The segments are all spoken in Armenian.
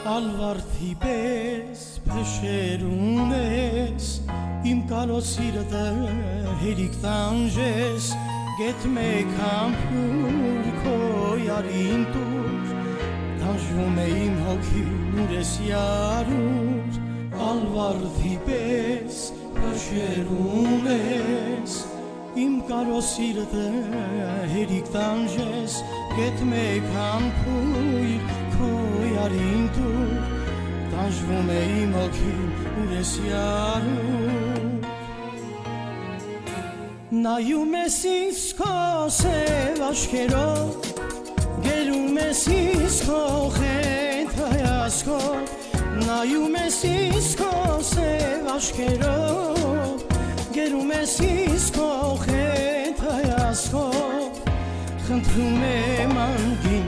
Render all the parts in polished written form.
Alvarthi պես փշերուն ես իմ կալոց սիրտը հերիք տանջես գետ մեկ համբյուր քո yarին տուր տանջվում է իմ հոգին ուր ես yarուր Alvarthi պես փշերուն ես իմ կալոց սիրտը հերիք տանջես գետ մեկ համբյուր քո yarին տուր տանջվում է իմ հոգին ուր ես yarուր նայում ես ինձ քո սև աչքերով գերում ես ինձ քո խենթ հայացքով նայում ես ինձ քո սև աչքերով գերում ես ինձ քո խենթ հայացքով խնդրում եմ անգին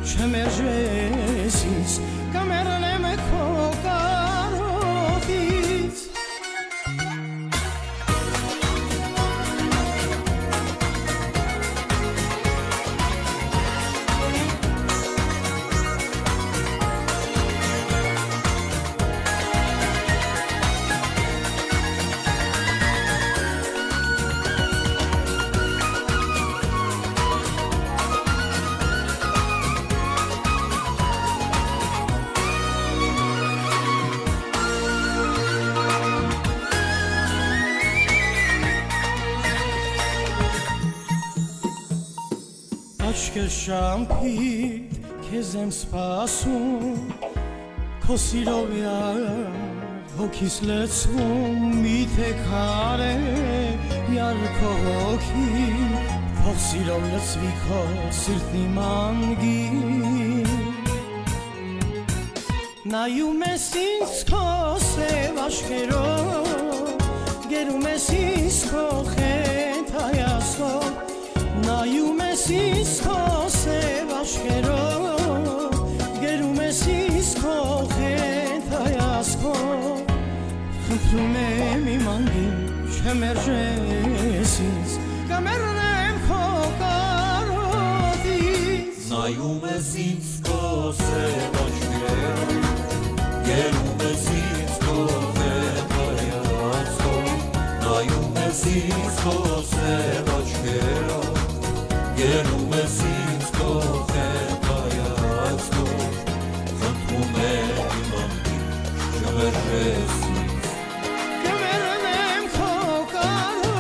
չմերժես ինձ կամերնեմ քո կարոտից Աչքեր շամփիտ քեզ եմ սպասում քո սիրով հոգիս լցվում միթե քարե յար քո հոգին փող սիրով լցվի քո սիրտի մանգին նայում ես ինձ քո սև աչքերով գերում ես ինձ քո խենթ հայացքով նայում ես ինձ քո սև աչքերով գերում ես ինձ քո խենթ հայացքով խնդրում եմ իմ անգին չմերժես ինձ կամերնեմ քո կարոտից նայում ես ինձ քո սև աչքերով գերում ես ինձ քո խենթ հայացքով նայում ես ինձ քո սև աչքերով Գերում ես ինձ քո խենթ հայացքով խնդրում եմ իմ անգին չմերժես ինձ կամերնեմ քո կարոտից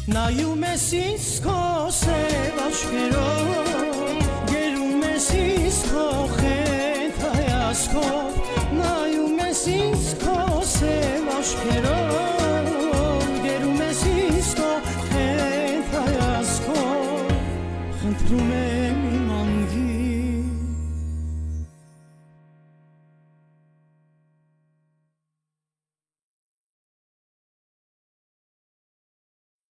Նայում ես ինձ քո սև աչքերով գերում ես ինձ քո խենթ հայացքով նայում ես ինձ քո սև